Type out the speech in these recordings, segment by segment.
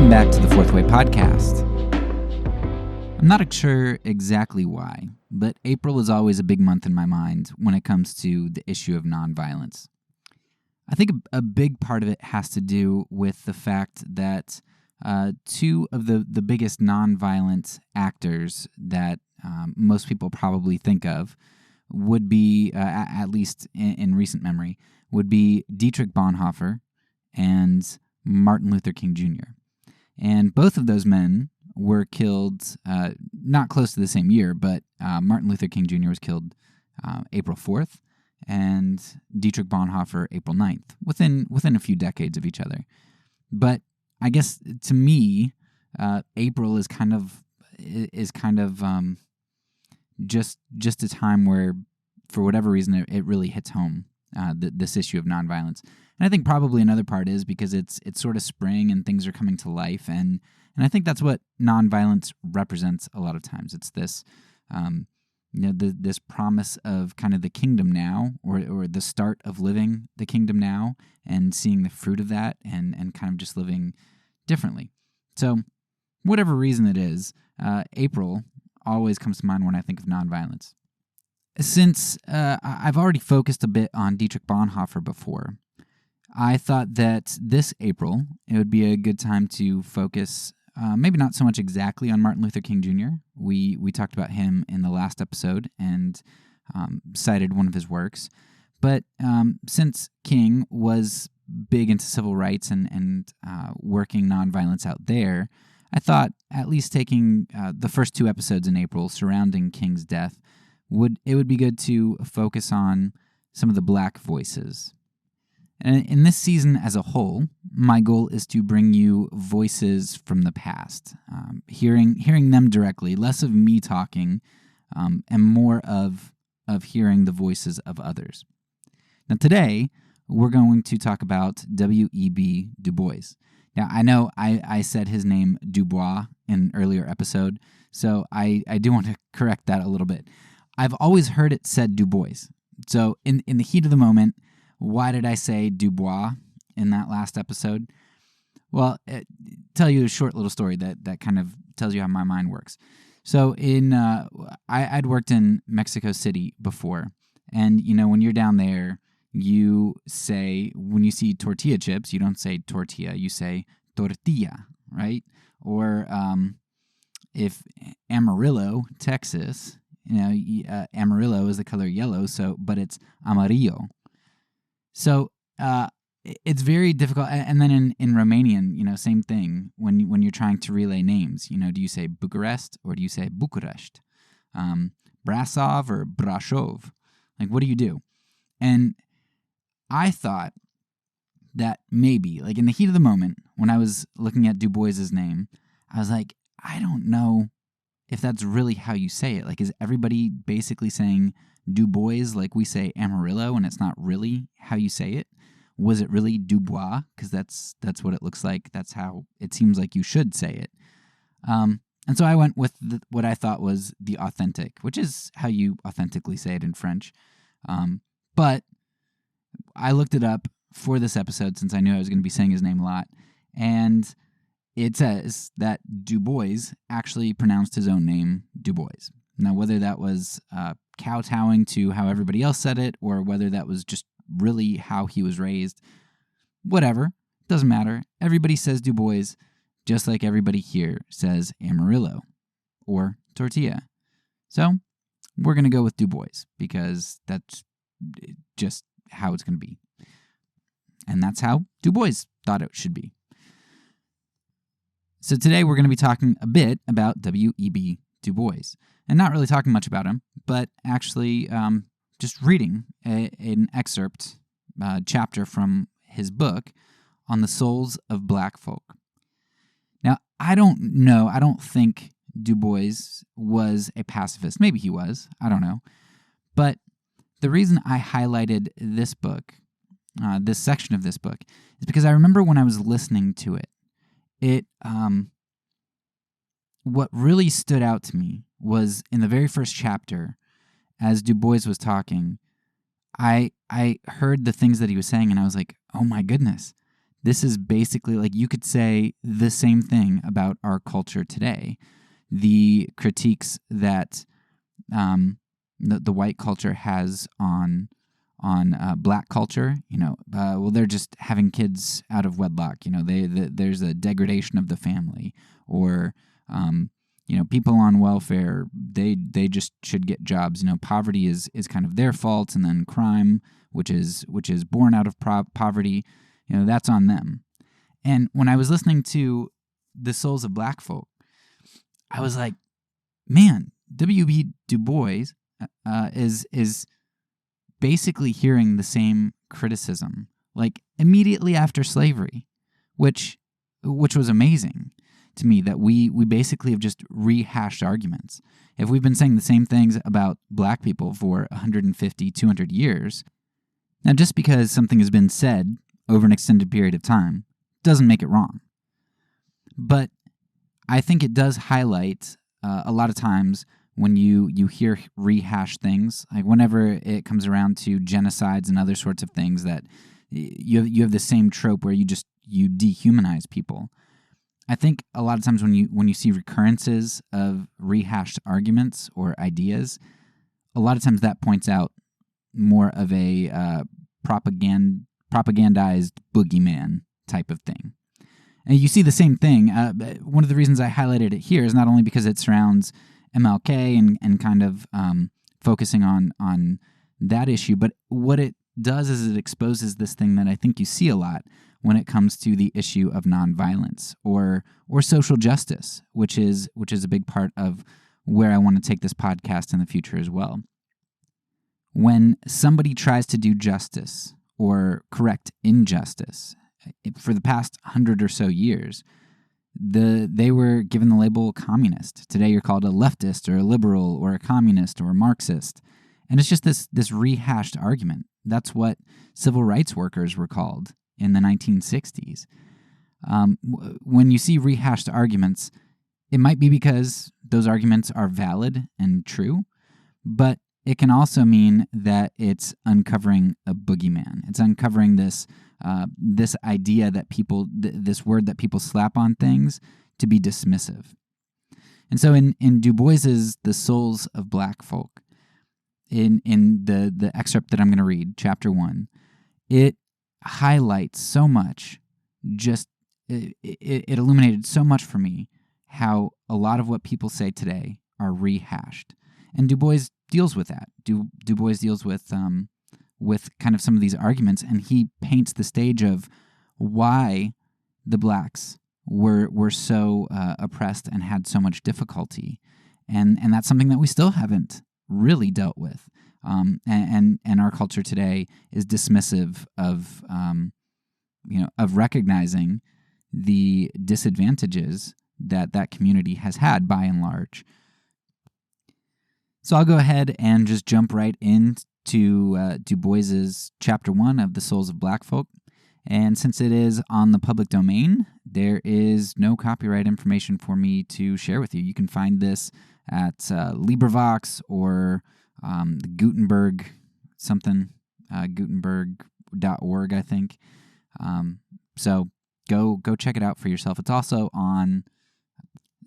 Welcome back to the Fourth Way Podcast. I'm not sure exactly why, but April is always a big month in my mind when it comes to the issue of nonviolence. I think a big part of it has to do with the fact that two of the biggest nonviolent actors that most people probably think of would be, at least in recent memory, would be Dietrich Bonhoeffer and Martin Luther King Jr. And both of those men were killed not close to the same year, but Martin Luther King Jr. was killed April 4th, and Dietrich Bonhoeffer April 9th, within a few decades of each other. But I guess to me, April is kind of just a time where, for whatever reason, it really hits home, this issue of nonviolence. And I think probably another part is because it's sort of spring and things are coming to life, and I think that's what nonviolence represents a lot of times. It's this, this promise of kind of the kingdom now, or the start of living the kingdom now, and seeing the fruit of that, and kind of just living differently. So, whatever reason it is, April always comes to mind when I think of nonviolence. Since I've already focused a bit on Dietrich Bonhoeffer before, I thought that this April, it would be a good time to focus, maybe not so much exactly on Martin Luther King Jr. We talked about him in the last episode and cited one of his works. But since King was big into civil rights and working nonviolence out there, I thought at least taking the first two episodes in April surrounding King's death, it would be good to focus on some of the black voices. And in this season as a whole, my goal is to bring you voices from the past, hearing them directly, less of me talking, and more of hearing the voices of others. Now today, we're going to talk about W.E.B. Du Bois. Now I know I said his name DuBois in an earlier episode, so I do want to correct that a little bit. I've always heard it said Du Bois. So in the heat of the moment, why did I say DuBois in that last episode? Well, tell you a short little story that kind of tells you how my mind works. So I'd worked in Mexico City before, and when you're down there, you say, when you see tortilla chips, you don't say tortilla, you say tortilla, right? Or if Amarillo, Texas, Amarillo is the color yellow, but it's amarillo. So it's very difficult. And then in Romanian, same thing. When you're trying to relay names, do you say Bucharest or do you say Bucharest? Brasov or Brashov? Like, what do you do? And I thought that maybe, like in the heat of the moment, when I was looking at Du Bois's name, I was like, I don't know if that's really how you say it. Like, is everybody basically saying Du Bois like we say Amarillo, and it's not really how you say it? Was it really DuBois? Because that's what it looks like. That's how it seems like you should say it. And so I went with what I thought was the authentic, which is how you authentically say it in French. But I looked it up for this episode since I knew I was going to be saying his name a lot, and it says that Du Bois actually pronounced his own name Du Bois. Now, whether that was kowtowing to how everybody else said it, or whether that was just really how he was raised, whatever, doesn't matter. Everybody says Du Bois, just like everybody here says Amarillo or tortilla. So we're going to go with Du Bois because that's just how it's going to be. And that's how Du Bois thought it should be. So today we're going to be talking a bit about W.E.B. Du Bois. And not really talking much about him, but actually just reading an excerpt, chapter from his book on the souls of black folk. Now, I don't think Du Bois was a pacifist. Maybe he was, I don't know. But the reason I highlighted this book, this section of this book, is because I remember when I was listening to it, what really stood out to me was in the very first chapter, as Du Bois was talking, I heard the things that he was saying, and I was like, oh my goodness, This is basically like you could say the same thing about our culture today. The critiques that the white culture has on black culture, well, they're just having kids out of wedlock. There's a degradation of the family, or people on welfare, they just should get jobs. Poverty is kind of their fault, and then crime, which is born out of poverty, that's on them. And when I was listening to The Souls of Black Folk, I was like, man, W.E.B. DuBois is basically hearing the same criticism, like immediately after slavery, which was amazing to me, that we basically have just rehashed arguments. If we've been saying the same things about black people for 150, 200 years, now just because something has been said over an extended period of time doesn't make it wrong. But I think it does highlight a lot of times when you hear rehashed things, like whenever it comes around to genocides and other sorts of things, that you have the same trope where you dehumanize people. I think a lot of times when you see recurrences of rehashed arguments or ideas, a lot of times that points out more of a propagandized boogeyman type of thing. And you see the same thing. One of the reasons I highlighted it here is not only because it surrounds MLK and kind of focusing on that issue, but what it does is it exposes this thing that I think you see a lot when it comes to the issue of nonviolence or social justice, which is a big part of where I want to take this podcast in the future as well. When somebody tries to do justice or correct injustice, for the past 100 or so years, they were given the label communist. Today you're called a leftist or a liberal or a communist or a Marxist. And it's just this rehashed argument. That's what civil rights workers were called in the 1960s. When you see rehashed arguments, it might be because those arguments are valid and true, but it can also mean that it's uncovering a boogeyman. It's uncovering this idea that this word that people slap on things to be dismissive. And so in DuBois's The Souls of Black Folk, in the excerpt that I'm going to read, chapter 1, it highlights so much, it illuminated so much for me how a lot of what people say today are rehashed. And DuBois deals with that. DuBois deals with kind of some of these arguments, and he paints the stage of why the blacks were so oppressed and had so much difficulty. And that's something that we still haven't really dealt with. And our culture today is dismissive of recognizing the disadvantages that community has had by and large. So I'll go ahead and just jump right into DuBois's chapter 1 of The Souls of Black Folk. And since it is on the public domain, there is no copyright information for me to share with you. You can find this at LibriVox or Gutenberg Gutenberg.org, I think. So go check it out for yourself. It's also on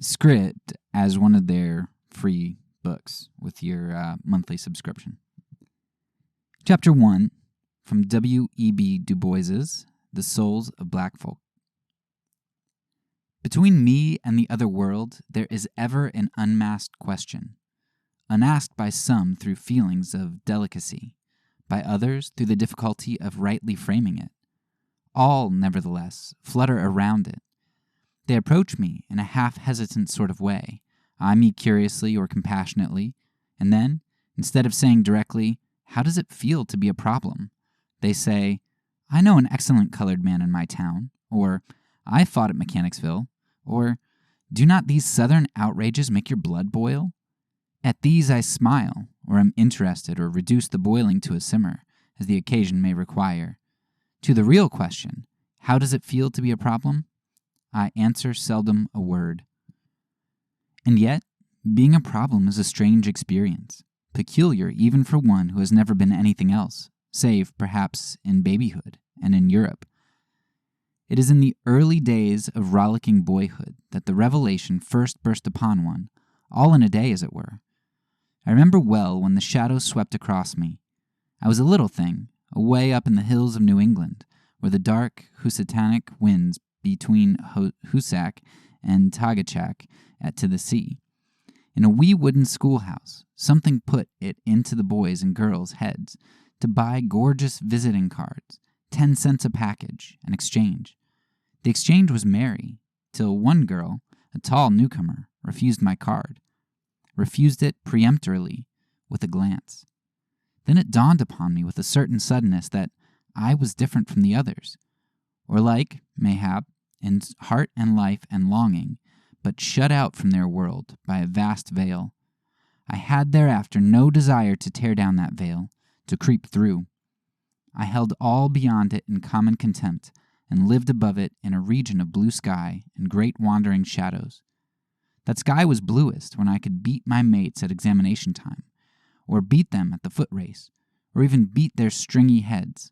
Script as one of their free books with your monthly subscription. Chapter 1 from W.E.B. DuBois's The Souls of Black Folk. Between me and the other world, there is ever an unmasked question, unasked by some through feelings of delicacy, by others through the difficulty of rightly framing it. All, nevertheless, flutter around it. They approach me in a half-hesitant sort of way, eye me curiously or compassionately, and then, instead of saying directly, "How does it feel to be a problem?" they say, "I know an excellent colored man in my town," or "I fought at Mechanicsville," or "Do not these southern outrages make your blood boil?" At these I smile, or am interested, or reduce the boiling to a simmer, as the occasion may require. To the real question, how does it feel to be a problem? I answer seldom a word. And yet, being a problem is a strange experience, peculiar even for one who has never been anything else, save, perhaps, in babyhood and in Europe. It is in the early days of rollicking boyhood that the revelation first burst upon one, all in a day as it were. I remember well when the shadows swept across me. I was a little thing, away up in the hills of New England, where the dark Housatonic winds between Hoosac and Tagachak to the sea. In a wee wooden schoolhouse, something put it into the boys' and girls' heads to buy gorgeous visiting cards, 10 cents a package, and exchange. The exchange was merry, till one girl, a tall newcomer, refused my card. Refused it peremptorily, with a glance. Then it dawned upon me with a certain suddenness that I was different from the others, or like, mayhap, in heart and life and longing, but shut out from their world by a vast veil. I had thereafter no desire to tear down that veil, to creep through. I held all beyond it in common contempt, and lived above it in a region of blue sky and great wandering shadows. That sky was bluest when I could beat my mates at examination time, or beat them at the foot race, or even beat their stringy heads.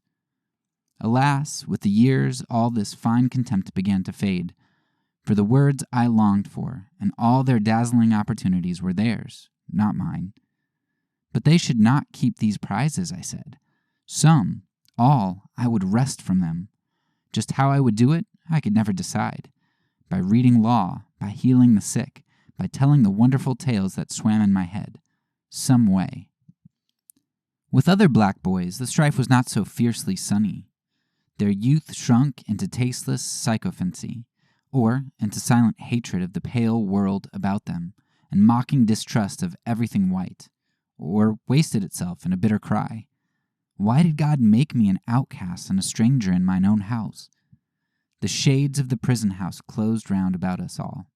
Alas, with the years all this fine contempt began to fade, for the words I longed for and all their dazzling opportunities were theirs, not mine. But they should not keep these prizes, I said. Some, all, I would wrest from them. Just how I would do it, I could never decide. By reading law, by healing the sick, by telling the wonderful tales that swam in my head. Some way. With other black boys, the strife was not so fiercely sunny. Their youth shrunk into tasteless sycophancy, or into silent hatred of the pale world about them, and mocking distrust of everything white, or wasted itself in a bitter cry. Why did God make me an outcast and a stranger in mine own house? The shades of the prison house closed round about us all.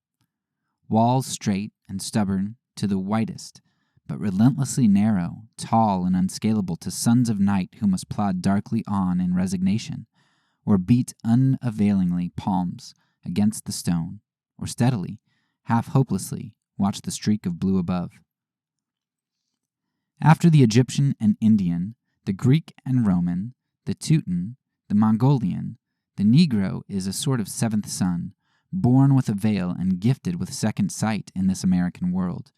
Walls straight and stubborn to the whitest, but relentlessly narrow, tall, and unscalable to sons of night who must plod darkly on in resignation, or beat unavailingly palms against the stone, or steadily, half hopelessly, watch the streak of blue above. After the Egyptian and Indian, the Greek and Roman, the Teuton, the Mongolian, the Negro is a sort of seventh son, born with a veil and gifted with second sight in this American world,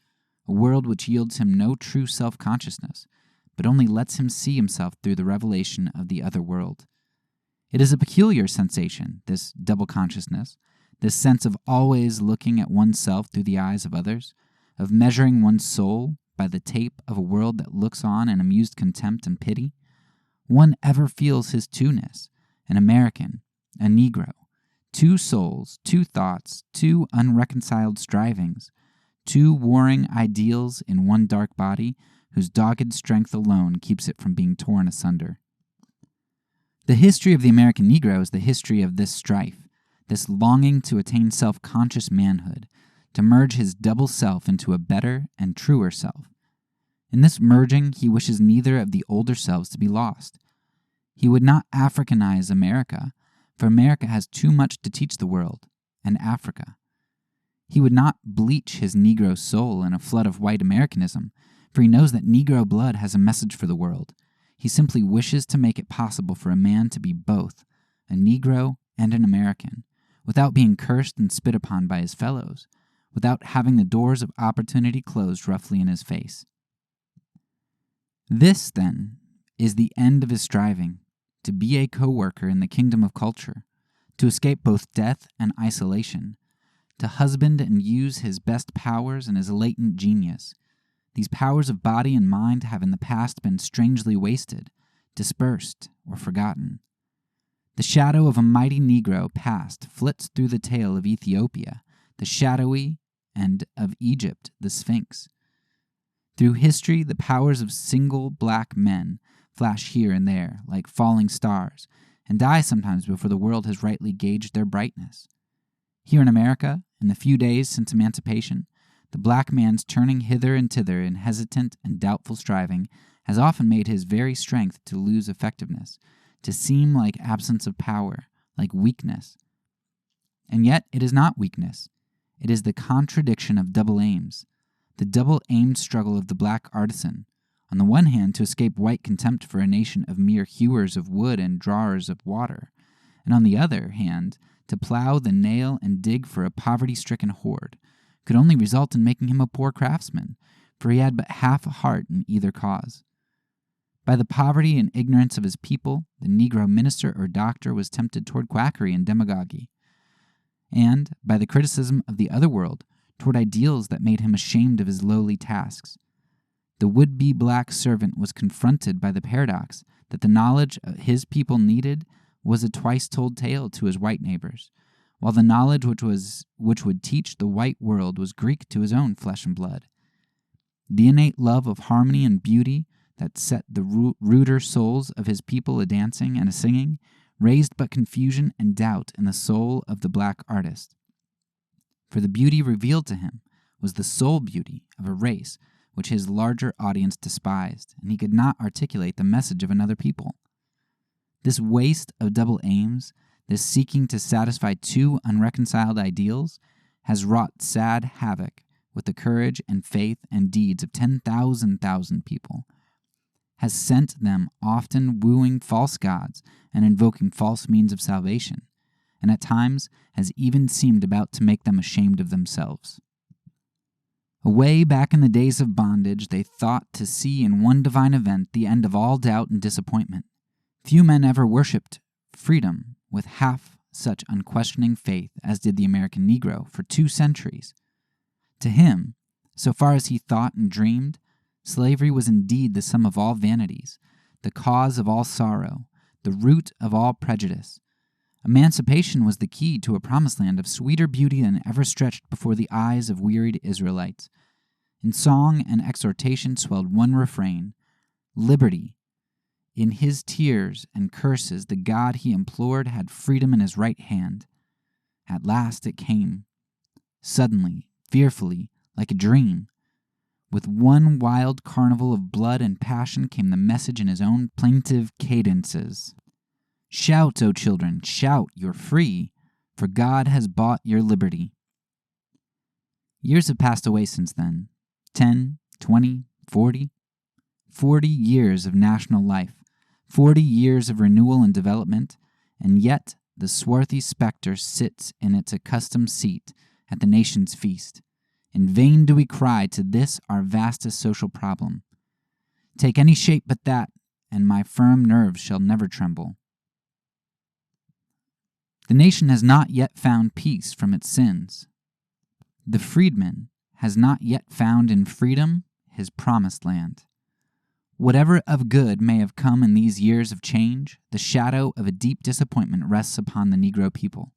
a world which yields him no true self-consciousness, but only lets him see himself through the revelation of the other world. It is a peculiar sensation, this double consciousness, this sense of always looking at oneself through the eyes of others, of measuring one's soul by the tape of a world that looks on in amused contempt and pity. One ever feels his two-ness, an American, a Negro, two souls, two thoughts, two unreconciled strivings, two warring ideals in one dark body whose dogged strength alone keeps it from being torn asunder. The history of the American Negro is the history of this strife, this longing to attain self-conscious manhood, to merge his double self into a better and truer self. In this merging, he wishes neither of the older selves to be lost. He would not Africanize America, for America has too much to teach the world, and Africa. He would not bleach his Negro soul in a flood of white Americanism, for he knows that Negro blood has a message for the world. He simply wishes to make it possible for a man to be both, a Negro and an American, without being cursed and spit upon by his fellows, without having the doors of opportunity closed roughly in his face. This, then, is the end of his striving, to be a co-worker in the kingdom of culture, to escape both death and isolation, to husband and use his best powers and his latent genius. These powers of body and mind have in the past been strangely wasted, dispersed, or forgotten. The shadow of a mighty Negro past flits through the tale of Ethiopia, the shadowy, and of Egypt, the Sphinx. Through history, the powers of single black men flash here and there like falling stars, and die sometimes before the world has rightly gauged their brightness. Here in America, in the few days since emancipation, the black man's turning hither and thither in hesitant and doubtful striving has often made his very strength to lose effectiveness, to seem like absence of power, like weakness. And yet it is not weakness. It is the contradiction of double aims, the double-aimed struggle of the black artisan, on the one hand to escape white contempt for a nation of mere hewers of wood and drawers of water, and on the other hand, to plow the nail and dig for a poverty-stricken horde, could only result in making him a poor craftsman, for he had but half a heart in either cause. By the poverty and ignorance of his people, the Negro minister or doctor was tempted toward quackery and demagogy, and by the criticism of the other world, toward ideals that made him ashamed of his lowly tasks. The would-be black servant was confronted by the paradox that the knowledge his people needed was a twice-told tale to his white neighbors, while the knowledge which would teach the white world was Greek to his own flesh and blood. The innate love of harmony and beauty that set the ruder souls of his people a-dancing and a-singing raised but confusion and doubt in the soul of the black artist. For the beauty revealed to him was the soul beauty of a race which his larger audience despised, and he could not articulate the message of another people. This waste of double aims, this seeking to satisfy two unreconciled ideals, has wrought sad havoc with the courage and faith and deeds of 10,000 people, has sent them often wooing false gods and invoking false means of salvation, and at times has even seemed about to make them ashamed of themselves. Away back in the days of bondage, they thought to see in one divine event the end of all doubt and disappointment. Few men ever worshipped freedom with half such unquestioning faith as did the American Negro for 2 centuries. To him, so far as he thought and dreamed, slavery was indeed the sum of all vanities, the cause of all sorrow, the root of all prejudice. Emancipation was the key to a promised land of sweeter beauty than ever stretched before the eyes of wearied Israelites. In song and exhortation swelled one refrain, liberty. In his tears and curses, the God he implored had freedom in his right hand. At last it came, suddenly, fearfully, like a dream. With one wild carnival of blood and passion came the message in his own plaintive cadences. Shout, O children, shout, you're free, for God has bought your liberty. Years have passed away since then. 10, 20, 40. 40 years of national life, 40 years of renewal and development, and yet the swarthy specter sits in its accustomed seat at the nation's feast. In vain do we cry to this our vastest social problem. Take any shape but that, and my firm nerves shall never tremble. The nation has not yet found peace from its sins. The freedman has not yet found in freedom his promised land. Whatever of good may have come in these years of change, the shadow of a deep disappointment rests upon the Negro people.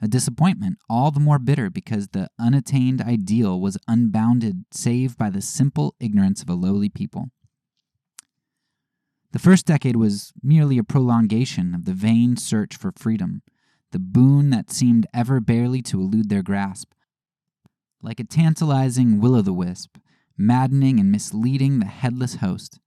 A disappointment all the more bitter because the unattained ideal was unbounded save by the simple ignorance of a lowly people. The first decade was merely a prolongation of the vain search for freedom, the boon that seemed ever barely to elude their grasp. Like a tantalizing will-o'-the-wisp, maddening and misleading the headless host.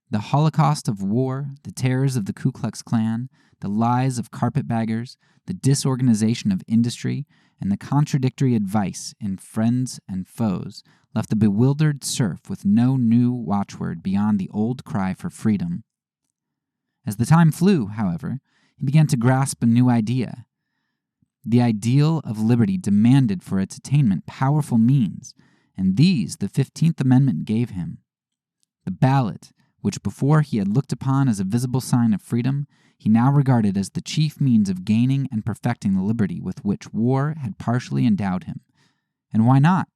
The holocaust of war, the terrors of the Ku Klux Klan, the lies of carpetbaggers, the disorganization of industry, and the contradictory advice in friends and foes left the bewildered serf with no new watchword beyond the old cry for freedom. As the time flew, however, he began to grasp a new idea. The ideal of liberty demanded for its attainment powerful means, and these the 15th Amendment gave him. The ballot, which before he had looked upon as a visible sign of freedom, he now regarded as the chief means of gaining and perfecting the liberty with which war had partially endowed him. And why not?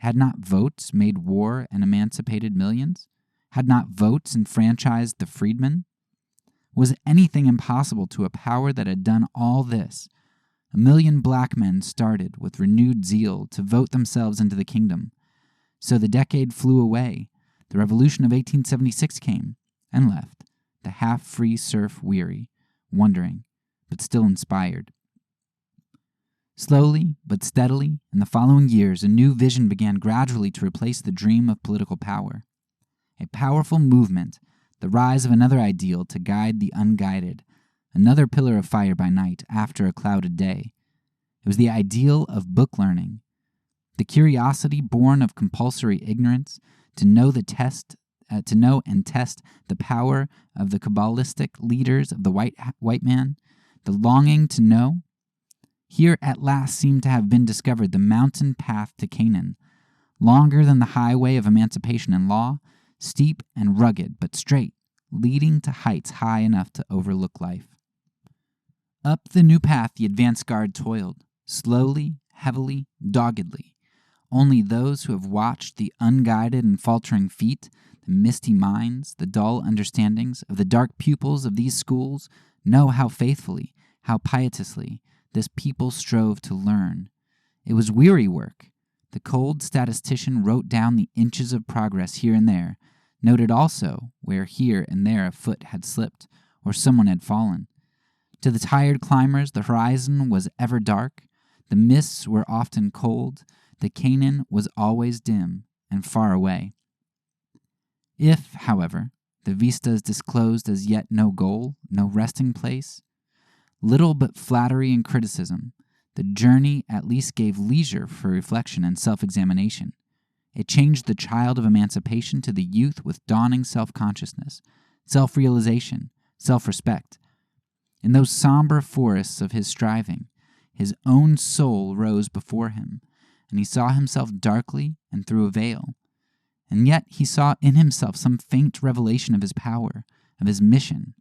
Had not votes made war and emancipated millions? Had not votes enfranchised the freedmen? Was anything impossible to a power that had done all this? 1 million black men started with renewed zeal to vote themselves into the kingdom. So the decade flew away. The revolution of 1876 came and left the half-free serf weary, wondering, but still inspired. Slowly but steadily, in the following years, a new vision began gradually to replace the dream of political power. A powerful movement, the rise of another ideal to guide the unguided, another pillar of fire by night after a clouded day. It was the ideal of book learning, the curiosity born of compulsory ignorance, to know and test the power of the Kabbalistic leaders of the white man, the longing to know. Here at last seemed to have been discovered the mountain path to Canaan, longer than the highway of emancipation and law, steep and rugged but straight, leading to heights high enough to overlook life. Up the new path the advance guard toiled, slowly, heavily, doggedly. Only those who have watched the unguided and faltering feet, the misty minds, the dull understandings of the dark pupils of these schools know how faithfully, how piteously this people strove to learn. It was weary work. The cold statistician wrote down the inches of progress here and there, noted also where here and there a foot had slipped or someone had fallen. To the tired climbers the horizon was ever dark, the mists were often cold, the Canaan was always dim and far away. If, however, the vistas disclosed as yet no goal, no resting place, little but flattery and criticism, the journey at least gave leisure for reflection and self-examination. It changed the child of emancipation to the youth with dawning self-consciousness, self-realization, self-respect. In those somber forests of his striving, his own soul rose before him, and he saw himself darkly and through a veil. And yet he saw in himself some faint revelation of his power, of his mission.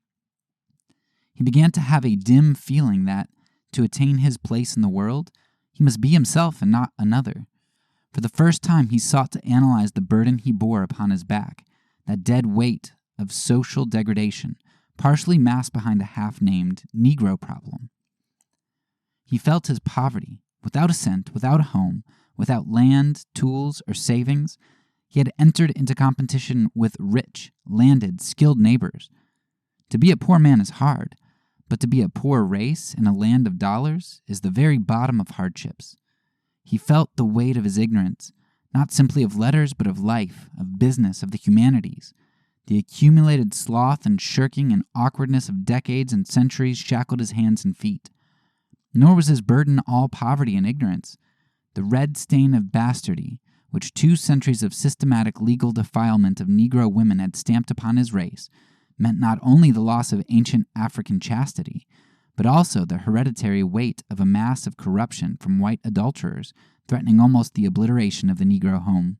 He began to have a dim feeling that, to attain his place in the world, he must be himself and not another. For the first time he sought to analyze the burden he bore upon his back, that dead weight of social degradation, partially masked behind the half-named Negro problem. He felt his poverty, without a cent, without a home, without land, tools, or savings. He had entered into competition with rich, landed, skilled neighbors. To be a poor man is hard, but to be a poor race in a land of dollars is the very bottom of hardships. He felt the weight of his ignorance, not simply of letters, but of life, of business, of the humanities. The accumulated sloth and shirking and awkwardness of decades and centuries shackled his hands and feet. Nor was his burden all poverty and ignorance. The red stain of bastardy, which 2 centuries of systematic legal defilement of Negro women had stamped upon his race, meant not only the loss of ancient African chastity, but also the hereditary weight of a mass of corruption from white adulterers, threatening almost the obliteration of the Negro home.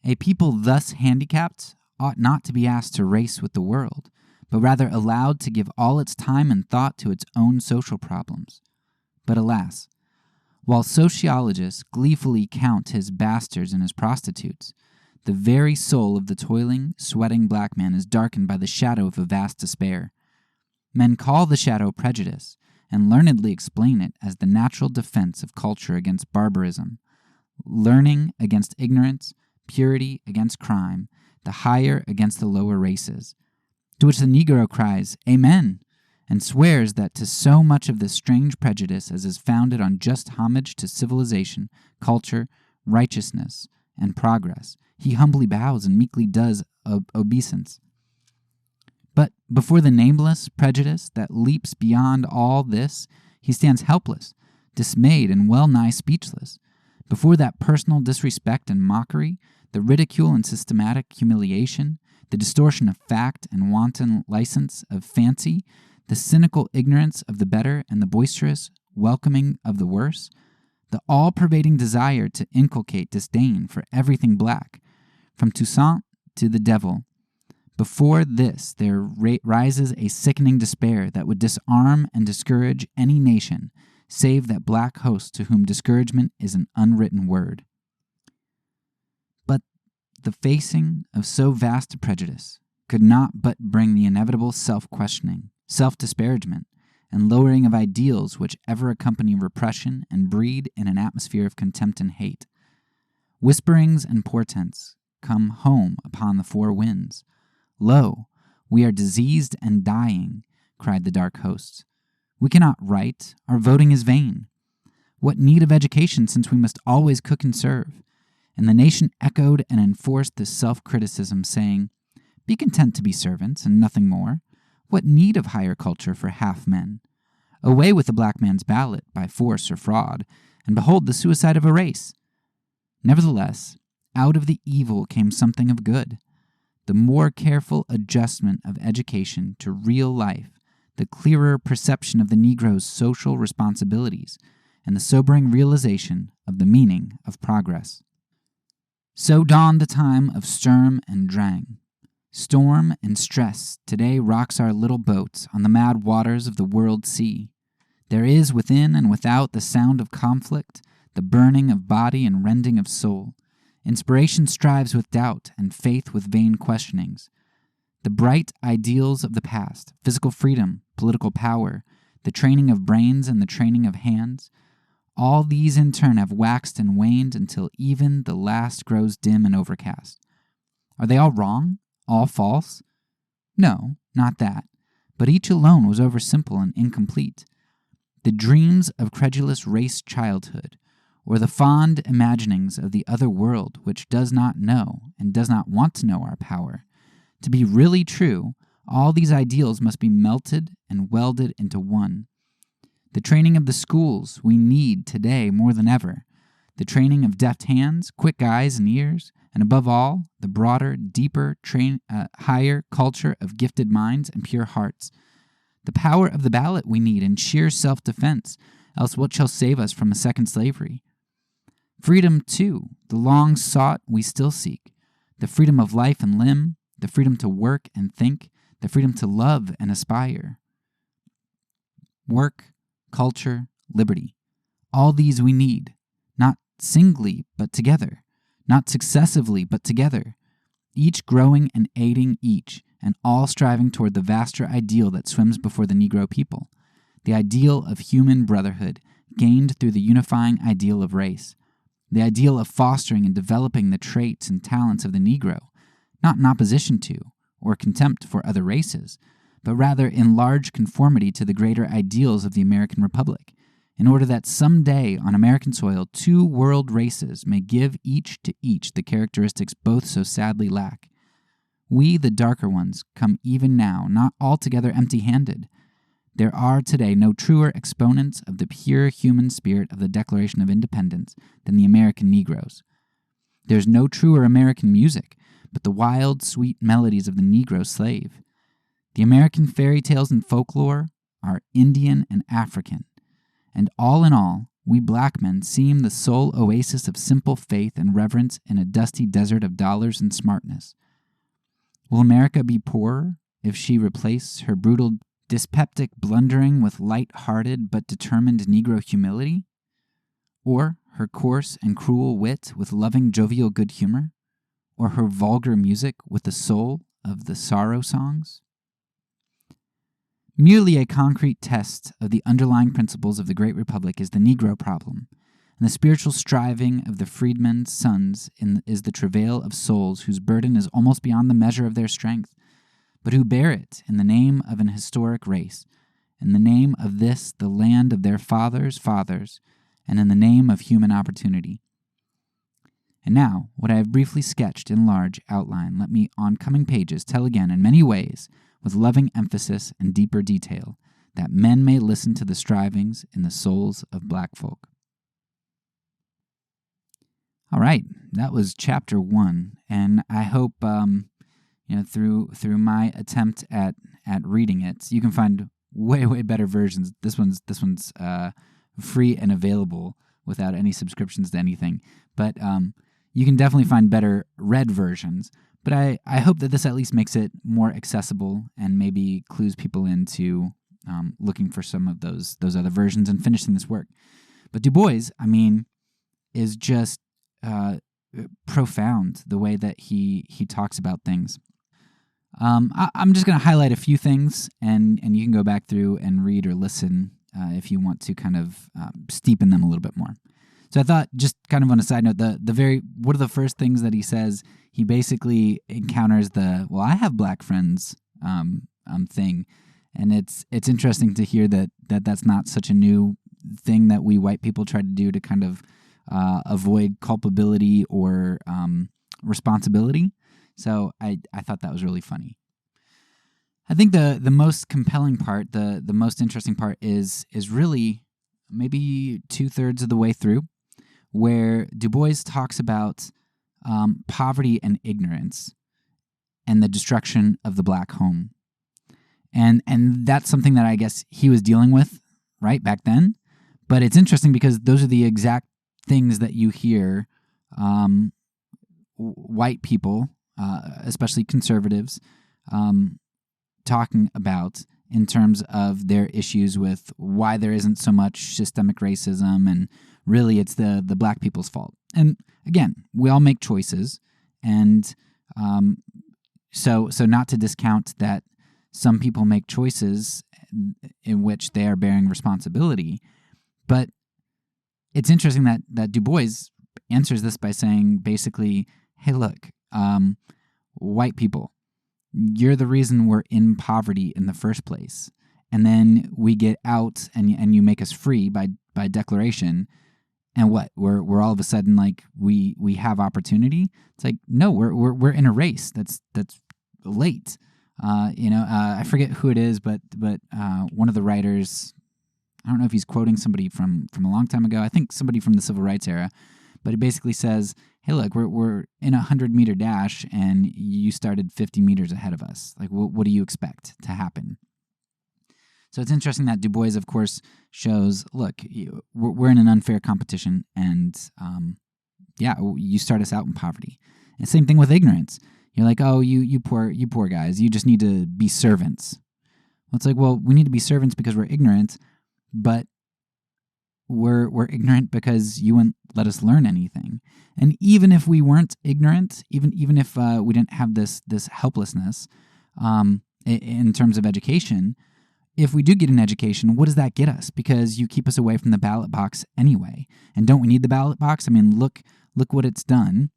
A people thus handicapped ought not to be asked to race with the world, but rather allowed to give all its time and thought to its own social problems. But alas, while sociologists gleefully count his bastards and his prostitutes, the very soul of the toiling, sweating black man is darkened by the shadow of a vast despair. Men call the shadow prejudice, and learnedly explain it as the natural defense of culture against barbarism, learning against ignorance, purity against crime, the higher against the lower races. To which the Negro cries, "Amen," and swears that to so much of this strange prejudice as is founded on just homage to civilization, culture, righteousness, and progress, he humbly bows and meekly does obeisance. But before the nameless prejudice that leaps beyond all this, he stands helpless, dismayed, and well-nigh speechless. Before that personal disrespect and mockery, the ridicule and systematic humiliation, the distortion of fact and wanton license of fancy, the cynical ignorance of the better and the boisterous welcoming of the worse, the all-pervading desire to inculcate disdain for everything black, from Toussaint to the devil. Before this, there rises a sickening despair that would disarm and discourage any nation, save that black host to whom discouragement is an unwritten word. But the facing of so vast a prejudice could not but bring the inevitable self-questioning, self-disparagement, and lowering of ideals which ever accompany repression and breed in an atmosphere of contempt and hate. Whisperings and portents come home upon the four winds. "Lo, we are diseased and dying," cried the dark hosts. "We cannot write, our voting is vain. What need of education, since we must always cook and serve?" And the nation echoed and enforced this self-criticism, saying, "Be content to be servants, and nothing more. What need of higher culture for half men? Away with the black man's ballot, by force or fraud, and behold the suicide of a race." Nevertheless, out of the evil came something of good. The more careful adjustment of education to real life, the clearer perception of the Negro's social responsibilities, and the sobering realization of the meaning of progress. So dawned the time of sturm and drang. Storm and stress today rocks our little boat on the mad waters of the world sea. There is within and without the sound of conflict, the burning of body and rending of soul. Inspiration strives with doubt and faith with vain questionings. The bright ideals of the past, physical freedom, political power, the training of brains and the training of hands, all these in turn have waxed and waned until even the last grows dim and overcast. Are they all wrong? All false? No, not that. But each alone was oversimple and incomplete. The dreams of credulous race childhood, or the fond imaginings of the other world which does not know and does not want to know our power. To be really true, all these ideals must be melted and welded into one. The training of the schools we need today more than ever. The training of deft hands, quick eyes and ears, and above all, the broader, deeper, higher culture of gifted minds and pure hearts. The power of the ballot we need in sheer self-defense, else what shall save us from a second slavery? Freedom, too, the long sought we still seek. The freedom of life and limb, the freedom to work and think, the freedom to love and aspire. Work, culture, liberty. All these we need, not singly but together, not successively but together, each growing and aiding each, and all striving toward the vaster ideal that swims before the Negro people, the ideal of human brotherhood gained through the unifying ideal of race, the ideal of fostering and developing the traits and talents of the Negro, not in opposition to or contempt for other races, but rather in large conformity to the greater ideals of the American Republic, in order that someday on American soil 2 world races may give each to each the characteristics both so sadly lack. We, the darker ones, come even now not altogether empty-handed. There are today no truer exponents of the pure human spirit of the Declaration of Independence than the American Negroes. There's no truer American music but the wild, sweet melodies of the Negro slave. The American fairy tales and folklore are Indian and African, and all in all, we black men seem the sole oasis of simple faith and reverence in a dusty desert of dollars and smartness. Will America be poorer if she replace her brutal dyspeptic blundering with light-hearted but determined Negro humility? Or her coarse and cruel wit with loving jovial good humor? Or her vulgar music with the soul of the sorrow songs? Merely a concrete test of the underlying principles of the great republic is the Negro problem, and the spiritual striving of the freedmen's sons is the travail of souls whose burden is almost beyond the measure of their strength, but who bear it in the name of an historic race, in the name of this, the land of their fathers' fathers, and in the name of human opportunity. And now, what I have briefly sketched in large outline, let me on coming pages tell again in many ways, with loving emphasis and deeper detail, that men may listen to the strivings in the souls of black folk. All right, that was chapter 1, and I hope through my attempt at reading it, you can find way better versions. This one's free and available without any subscriptions to anything, but you can definitely find better read versions. But I hope that this at least makes it more accessible and maybe clues people into looking for some of those other versions and finishing this work. But DuBois, is just profound the way that he talks about things. I'm just going to highlight a few things, and you can go back through and read or listen if you want to kind of steepen them a little bit more. So I thought, just kind of on a side note, one of the first things that he says, he basically encounters I have black friends thing, and it's interesting to hear that that's not such a new thing that we white people try to do to kind of avoid culpability or responsibility. So I thought that was really funny. I think the most compelling part, the most interesting part is really maybe 2/3 of the way through, where DuBois talks about poverty and ignorance and the destruction of the black home. And that's something that I guess he was dealing with right back then. But it's interesting because those are the exact things that you hear white people, especially conservatives, talking about in terms of their issues with why there isn't so much systemic racism, and really it's the black people's fault. And again, we all make choices, and so not to discount that some people make choices in which they are bearing responsibility, but it's interesting that DuBois answers this by saying basically, hey, look, white people, you're the reason we're in poverty in the first place. And then we get out and you make us free by declaration. And what? We're all of a sudden like we have opportunity. It's like, no, we're in a race that's late. I forget who it is, but one of the writers, I don't know if he's quoting somebody from a long time ago. I think somebody from the civil rights era, but it basically says, hey, look, we're in a 100-meter dash, and you started 50 meters ahead of us. Like, what do you expect to happen? So it's interesting that DuBois, of course, shows, look, we're in an unfair competition, and you start us out in poverty. And same thing with ignorance. You're like, oh, you poor guys, you just need to be servants. Well, it's like, well, we need to be servants because we're ignorant, but we're ignorant because you wouldn't let us learn anything. And even if we weren't ignorant, even if we didn't have this helplessness in terms of education, if we do get an education, what does that get us? Because you keep us away from the ballot box anyway. And don't we need the ballot box? I mean, look what it's done.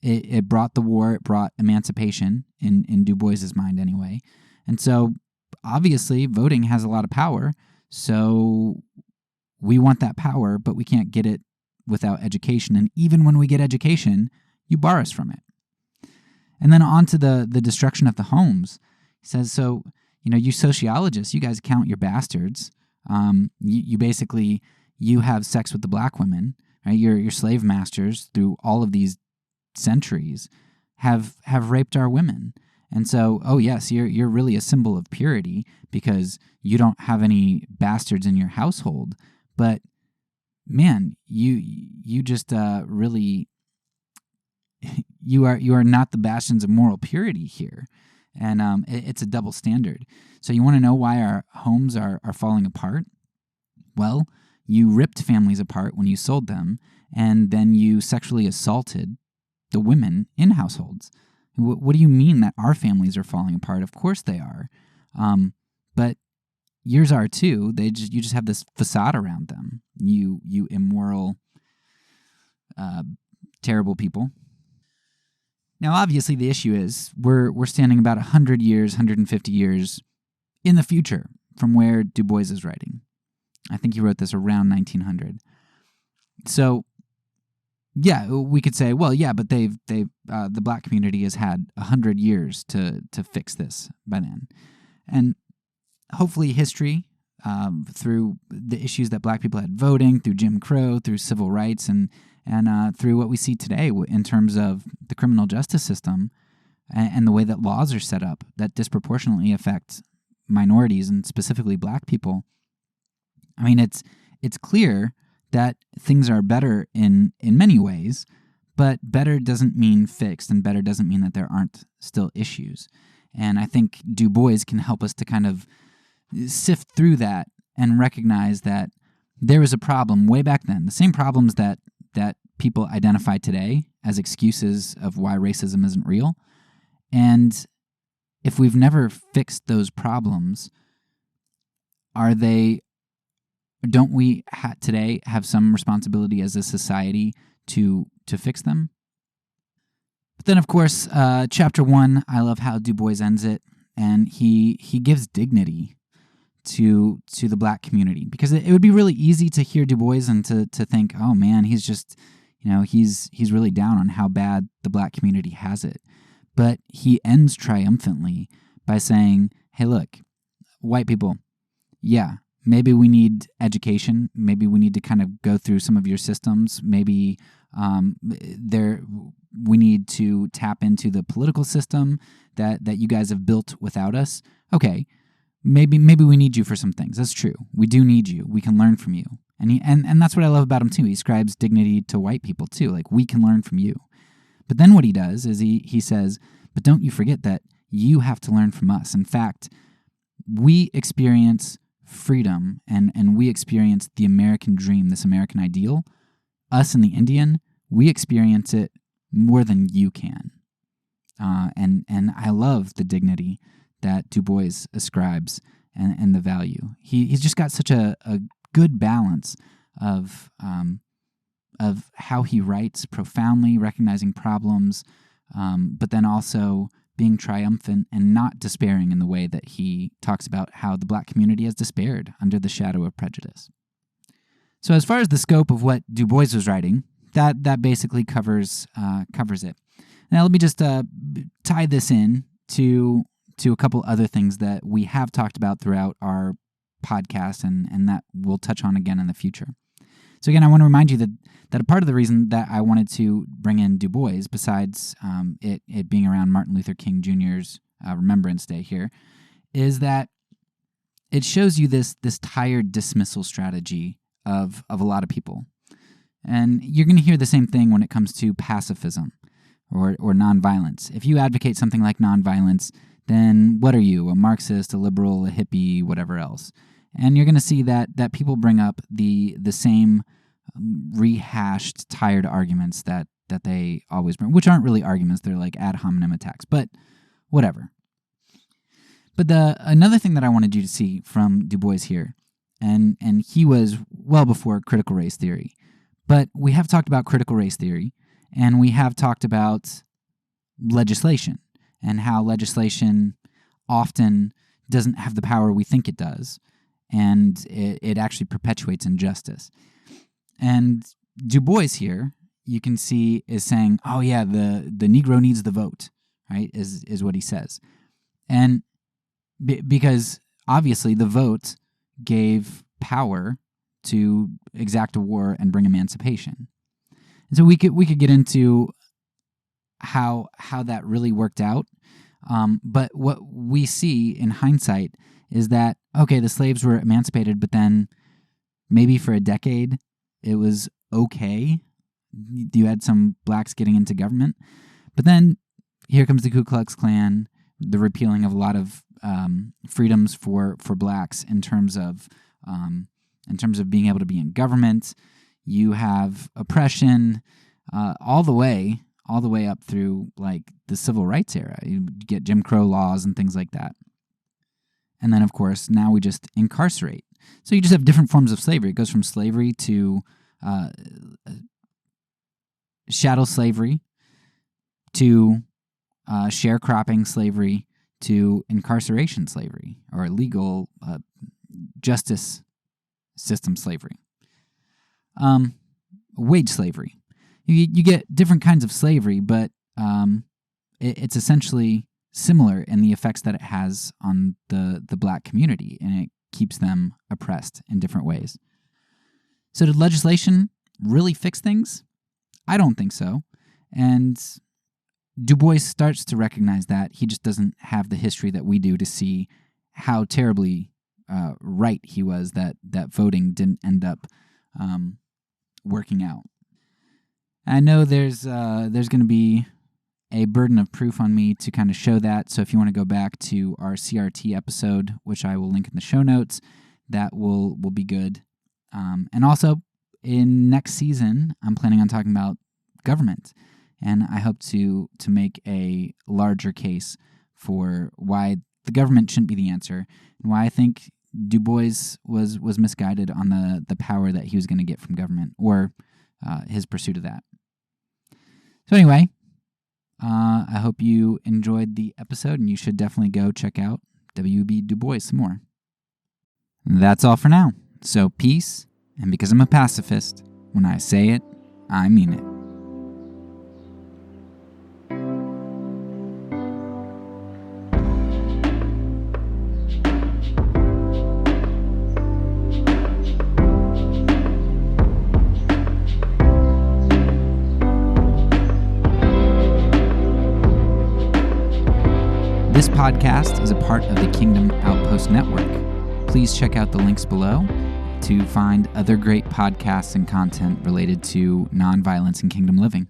It brought the war. It brought emancipation in DuBois's mind anyway. And so obviously voting has a lot of power. So we want that power, but we can't get it without education. And even when we get education, you bar us from it. And then on to the destruction of the homes. He says, so, you sociologists, you guys count your bastards. You basically, you have sex with the black women, right? Your slave masters through all of these centuries have raped our women. And so, oh yes, you're really a symbol of purity because you don't have any bastards in your household. But man, you just really you are not the bastions of moral purity here, and it's a double standard. So you want to know why our homes are falling apart? Well, you ripped families apart when you sold them, and then you sexually assaulted the women in households. What do you mean that our families are falling apart? Of course they are, but yours are too. You just have this facade around them. You immoral, terrible people. Now, obviously, the issue is we're standing about 100 years, 150 years in the future from where DuBois is writing. I think he wrote this around 1900. So, yeah, we could say, well, yeah, but the black community has had 100 years to fix this by then, and hopefully history, through the issues that black people had voting, through Jim Crow, through civil rights, and through what we see today in terms of the criminal justice system and the way that laws are set up that disproportionately affect minorities and specifically black people. I mean, it's clear that things are better in many ways, but better doesn't mean fixed, and better doesn't mean that there aren't still issues. And I think DuBois can help us to kind of sift through that and recognize that there was a problem way back then. The same problems that people identify today as excuses of why racism isn't real. And if we've never fixed those problems, don't we today have some responsibility as a society to fix them? But then, of course, chapter 1, I love how DuBois ends it, and he gives dignity to the black community, because it would be really easy to hear DuBois and to think, oh man, he's just, he's really down on how bad the black community has it. But he ends triumphantly by saying, hey, look, white people, yeah, maybe we need education. Maybe we need to kind of go through some of your systems. Maybe we need to tap into the political system that you guys have built without us. Okay, maybe we need you for some things. That's true. We do need you. We can learn from you. And that's what I love about him too. He ascribes dignity to white people too. Like, we can learn from you. But then what he does is he says, but don't you forget that you have to learn from us. In fact, we experience freedom and we experience the American dream, this American ideal. Us and the Indian, we experience it more than you can. And I love the dignity that DuBois ascribes and the value. He's just got such a good balance of how he writes, profoundly recognizing problems, but then also being triumphant and not despairing in the way that he talks about how the black community has despaired under the shadow of prejudice. So as far as the scope of what DuBois was writing, that basically covers it. Now let me just tie this in to a couple other things that we have talked about throughout our podcast and that we'll touch on again in the future. So again, I want to remind you that a part of the reason that I wanted to bring in DuBois, besides it being around Martin Luther King Jr.'s Remembrance Day here, is that it shows you this tired dismissal strategy of a lot of people. And you're going to hear the same thing when it comes to pacifism or nonviolence. If you advocate something like nonviolence, then what are you? A Marxist, a liberal, a hippie, whatever else. And you're going to see that people bring up the same rehashed, tired arguments that they always bring, which aren't really arguments. They're like ad hominem attacks, but whatever. But another thing that I wanted you to see from DuBois here, and he was well before critical race theory, but we have talked about critical race theory, and we have talked about legislation and how legislation often doesn't have the power we think it does, and it actually perpetuates injustice. And DuBois here, you can see, is saying, oh yeah, the Negro needs the vote, right, is what he says. And because obviously the vote gave power to exact a war and bring emancipation. And so we could get into how that really worked out. But what we see in hindsight is that, okay, the slaves were emancipated, but then maybe for a decade it was okay. You had some blacks getting into government. But then here comes the Ku Klux Klan, the repealing of a lot of freedoms for blacks in terms of being able to be in government. You have oppression all the way up through like the civil rights era. You get Jim Crow laws and things like that. And then, of course, now we just incarcerate. So you just have different forms of slavery. It goes from slavery to chattel slavery to sharecropping slavery to incarceration slavery or legal justice system slavery. Wage slavery. You get different kinds of slavery, but it's essentially similar in the effects that it has on the black community, and it keeps them oppressed in different ways. So did legislation really fix things? I don't think so. And DuBois starts to recognize that. He just doesn't have the history that we do to see how terribly right he was that voting didn't end up working out. I know there's going to be a burden of proof on me to kind of show that. So if you want to go back to our CRT episode, which I will link in the show notes, that will be good. And also in next season, I'm planning on talking about government, and I hope to make a larger case for why the government shouldn't be the answer, and why I think DuBois was misguided on the power that he was going to get from government, or his pursuit of that. So anyway, I hope you enjoyed the episode, and you should definitely go check out W.E.B. DuBois some more. That's all for now. So peace, and because I'm a pacifist, when I say it, I mean it. This This podcast is a part of the Kingdom Outpost Network. Please check out the links below to find other great podcasts and content related to nonviolence and kingdom living.